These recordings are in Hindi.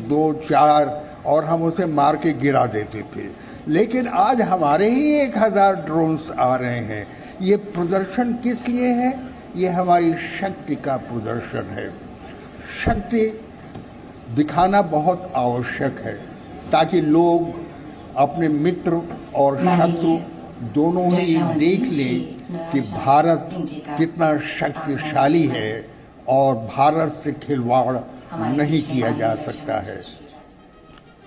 दो चार और हम उसे मार के गिरा देते थे, लेकिन आज हमारे ही 1000 ड्रोन्स आ रहे हैं। ये प्रदर्शन किस लिए है? ये हमारी शक्ति का प्रदर्शन है। शक्ति दिखाना बहुत आवश्यक है ताकि लोग अपने मित्र और शत्रु दोनों ही देख लें कि भारत कितना शक्तिशाली है और भारत से खिलवाड़ नहीं किया जा सकता है।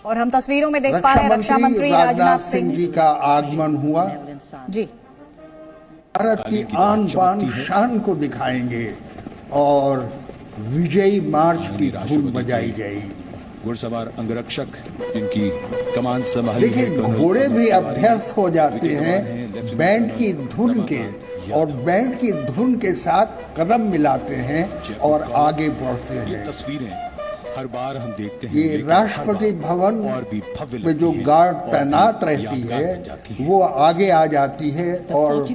और हम तस्वीरों में देख पा रहे हैं रक्षा मंत्री राजनाथ सिंह जी का आगमन हुआ। जी, भारत की आन बान शान को दिखाएंगे और विजयी मार्च की धुन बजाई जाएगी। घुड़सवार अंगरक्षक इनकी कमान संभाली। देखिए, घोड़े भी अभ्यस्त हो जाते हैं बैंड की धुन के, और बैंड की धुन के साथ कदम मिलाते हैं और आगे बढ़ते हैं। तस्वीरें हर बार हम देखते हैं। ये राष्ट्रपति भवन और भी भव्य में जो गार्ड तैनात रहती है वो आगे आ जाती है और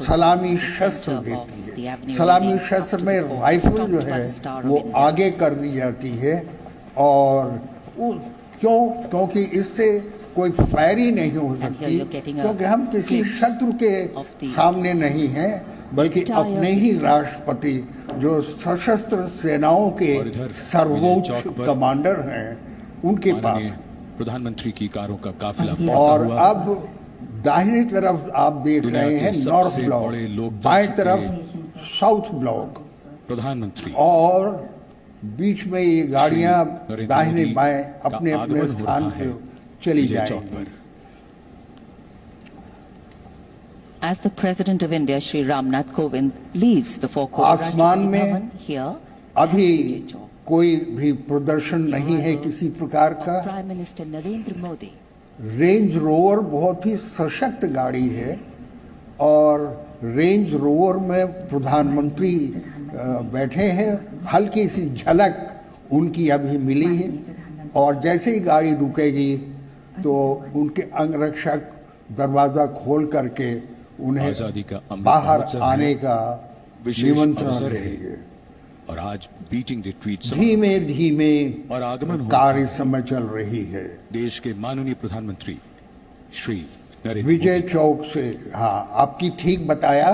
सलामी शस्त्र देती है। सलामी शस्त्र में राइफल जो है वो आगे कर दी जाती है। और क्योंकि इससे कोई फायरिंग नहीं हो सकती, क्योंकि हम किसी शत्रु के सामने नहीं हैं, बल्कि अपने ही राष्ट्रपति जो सशस्त्र सेनाओं के सर्वोच्च कमांडर हैं उनके पास। प्रधानमंत्री की कारों का काफिला। और अब दाहिनी तरफ आप देख रहे हैं नॉर्थ ब्लॉक, बाएं तरफ साउथ ब्लॉक, प्रधानमंत्री, और बीच में ये गाड़ियां दाहिने बाएं अपने अपने स्थान पर चली जाएंगी। As the President of India, Shri Ramnath Kovind, leaves the forecourt, आसमान में अभी कोई भी प्रदर्शन नहीं है किसी प्रकार का। Prime Minister Narendra Modi, range rover बहुत ही सशक्त गाड़ी है और रेंज रोवर में प्रधानमंत्री बैठे हैं। हल्की सी झलक उनकी अभी मिली है और जैसे ही गाड़ी रुकेगी तो उनके अंगरक्षक दरवाजा खोल करके उन्हें बाहर आने का निमंत्रण देंगे। और आज बीटिंग रिट्रीट धीमे धीमे और आगमन कार्य समय चल रही है। देश के माननीय प्रधानमंत्री श्री विजय चौक से, हाँ आपकी ठीक बताया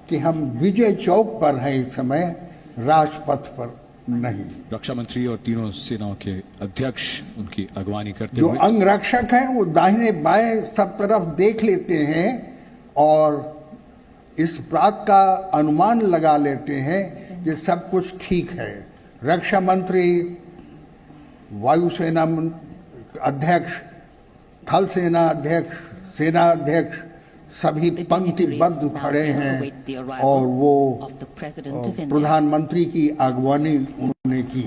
कि हम विजय चौक पर हैं इस समय, राजपथ पर नहीं। रक्षा मंत्री और तीनों सेनाओं के अध्यक्ष उनकी अगवानी करते जो हुए अंगरक्षक हैं वो दाहिने बाएं सब तरफ देख लेते हैं और इस बात का अनुमान लगा लेते हैं कि सब कुछ ठीक है। रक्षा मंत्री, वायुसेना अध्यक्ष, थल सेना अध्यक्ष, सेना अध्यक्ष सभी पंक्तिबद्ध खड़े हैं और वो प्रधानमंत्री की अगवानी उन्होंने की।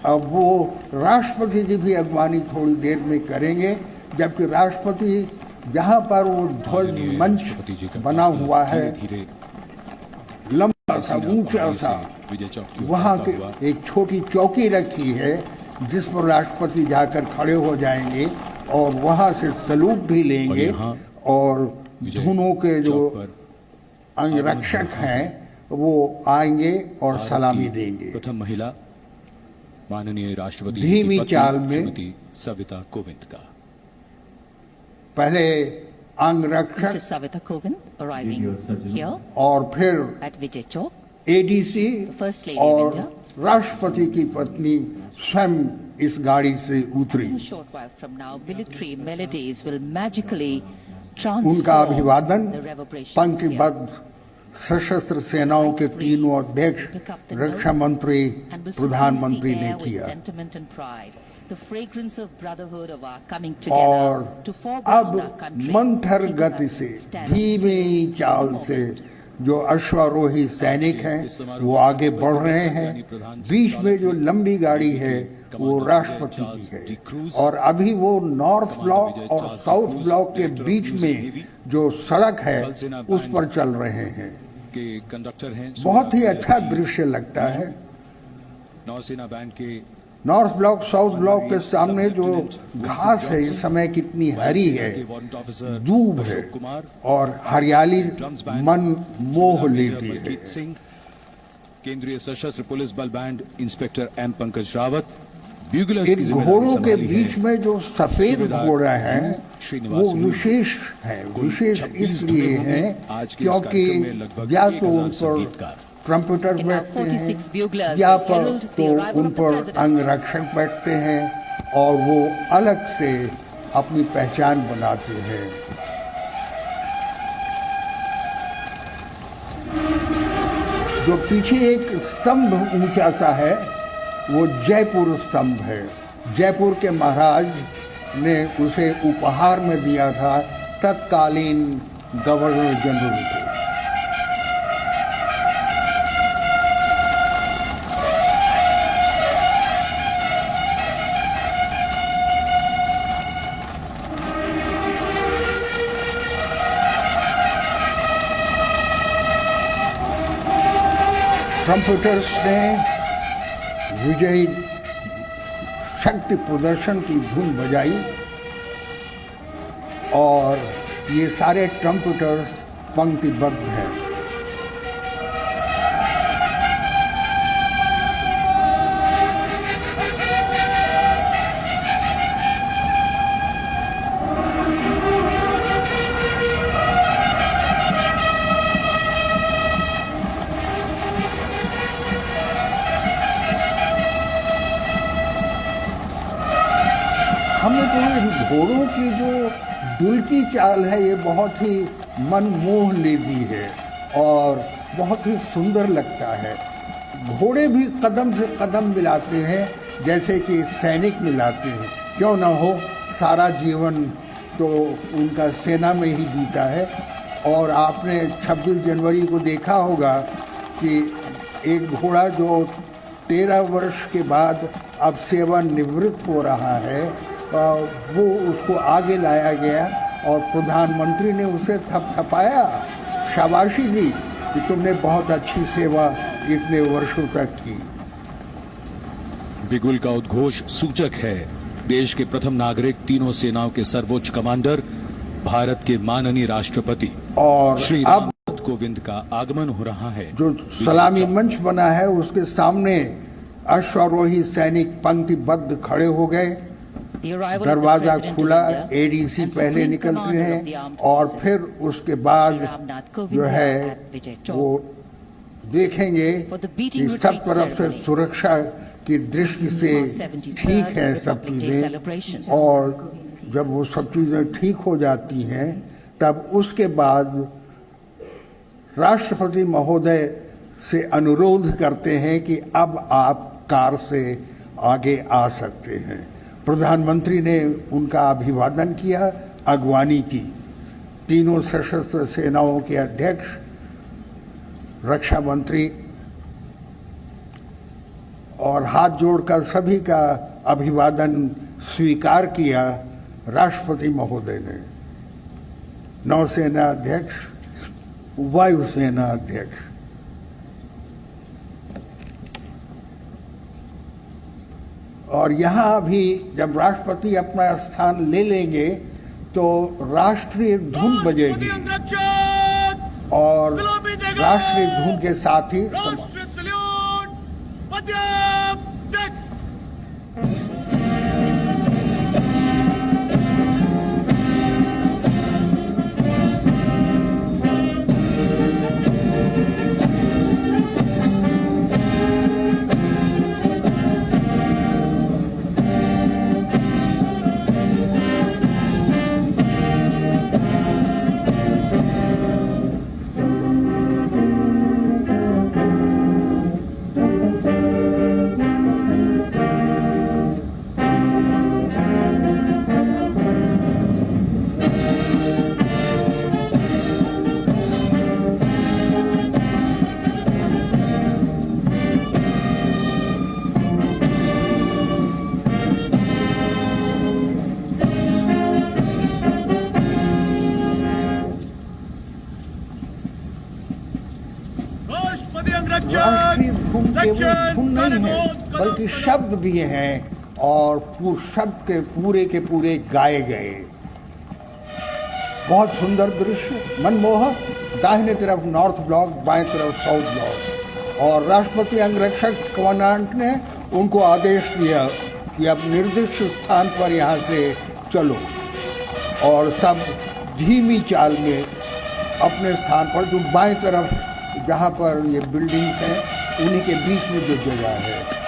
अब वो राष्ट्रपति जी भी अगवानी थोड़ी देर में करेंगे, जबकि राष्ट्रपति जहाँ पर वो ध्वज मंच बना हुआ है लंबा सा ऊंचा सा, वहाँ के एक छोटी चौकी रखी है जिस पर राष्ट्रपति जाकर खड़े हो जाएंगे और वहाँ से सलूट भी लेंगे और दोनों के जो अंगरक्षक हैं वो आएंगे और सलामी देंगे। प्रथम महिला माननीय राष्ट्रपति धीमी चाल में सविता कोविंद का पहले अंगरक्षक Savita Kovind arriving here और फिर at Vijay Chowk, ADC First Lady और of India. राष्ट्रपति की पत्नी स्वयं इस गाड़ी से उतरी। In a short while from now, military melodies will magically उनका transform अभिवादन the reverberations here. पंक्तिबद्ध सशस्त्र सेनाओं के तीनों अध्यक्ष, रक्षा मंत्री, And will प्रधानमंत्री suffuse the ने air with किया। sentiment and pride. The fragrance of brotherhood of our coming और together to foreground our अब country. मंथर गति से, धीमी चाल से जो अश्वारोही सैनिक हैं वो आगे बढ़ रहे हैं। बीच में जो लंबी गाड़ी है वो राष्ट्रपति की है और अभी वो नॉर्थ ब्लॉक और साउथ ब्लॉक के बीच में जो सड़क है उस पर चल रहे हैं। कंडक्टर हैं। बहुत ही अच्छा दृश्य लगता है। नौसेना बैंड के नॉर्थ ब्लॉक साउथ ब्लॉक के सामने जो घास है इस समय कितनी हरी है, दूब है और हरियाली मन मोह लेती है। केंद्रीय सशस्त्र पुलिस बल band inspector M Pankaj Rawat, buglers की इन जिम्मेदारी घोड़ों के संभाली बीच है में जो सफेद सूबेदार घोड़ा है श्रीनिवास वो लूथरा। विशेष है, कुल विशेष 26 इसलिए धुनें होंगी। है आज के इस क्योंकि कार्यक्रम में लगभग या 1000 तो उन पर संगीतकार। ट्रम्पेटर In our बैठते 46 हैं buglers, या they पर herald the तो arrival उन of the पर president. अंगरक्षक बैठते हैं और वो अलग से अपनी पहचान बनाते हैं। जो पीछे एक स्तंभ ऊंचा सा है वो जयपुर स्तंभ है। जयपुर के महाराज ने उसे उपहार में दिया था तत्कालीन गवर्नर जनरल को। ट्रम्पेटर्स ने विजयी शक्ति प्रदर्शन की धुन बजाई और ये सारे ट्रम्पेटर्स पंक्तिबद्ध हैं। हमने तो इन घोड़ों की जो दिल की चाल है ये बहुत ही मन मोह लेती है और बहुत ही सुंदर लगता है। घोड़े भी कदम से कदम मिलाते हैं जैसे कि सैनिक मिलाते हैं। क्यों ना हो, सारा जीवन तो उनका सेना में ही बीता है। और आपने 26 जनवरी को देखा होगा कि एक घोड़ा जो 13 वर्ष के बाद अब सेवानिवृत्त हो रहा है वो उसको आगे लाया गया और प्रधानमंत्री ने उसे थपथपाया, शाबाशी दी कि तुमने बहुत अच्छी सेवा इतने वर्षों तक की। बिगुल का उद्घोष सूचक है देश के प्रथम नागरिक, तीनों सेनाओं के सर्वोच्च कमांडर, भारत के माननीय राष्ट्रपति और श्री अब रामनाथ कोविंद का आगमन हो रहा है। जो सलामी मंच बना है उसके सामने अश्वारोही सैनिक पंक्तिबद्ध खड़े हो गए। The arrival of the दरवाजा President of खुला, India एडीसी and पहले Supreme निकलते Commander of the हैं Armed और Forces, फिर उसके बाद Shri Ramnath Kovind जो है at Vijay Chowk वो देखेंगे for the beating कि सब retreat तरफ से ceremony. सुरक्षा की दृष्टि से Our 73rd ठीक है सब Republic Day चीजें। celebrations. और जब वो सब चीजें ठीक हो जाती हैं तब उसके बाद राष्ट्रपति महोदय से अनुरोध करते हैं कि अब आप कार से आगे आ सकते हैं। प्रधानमंत्री ने उनका अभिवादन किया, अगवानी की। तीनों सशस्त्र सेनाओं के अध्यक्ष, रक्षा मंत्री और हाथ जोड़कर सभी का अभिवादन स्वीकार किया राष्ट्रपति महोदय ने। नौसेना अध्यक्ष, वायुसेना अध्यक्ष। और यहाँ भी जब राष्ट्रपति अपना स्थान ले लेंगे तो राष्ट्रीय धुन बजेगी और राष्ट्रीय धुन के साथ ही राष्ट्रीय धुन केवल धुन नहीं है बल्कि शब्द भी हैं और शब्द के पूरे गाए गए। बहुत सुंदर दृश्य, मनमोहक। दाहिने तरफ नॉर्थ ब्लॉक, बाएं तरफ साउथ ब्लॉक। और राष्ट्रपति अंगरक्षक कमांडेंट ने उनको आदेश दिया कि अब निर्दिष्ट स्थान पर यहाँ से चलो और सब धीमी चाल में अपने स्थान पर, जो बाएं तरफ जहाँ पर ये बिल्डिंग्स हैं उन्हीं के बीच में जो जगह है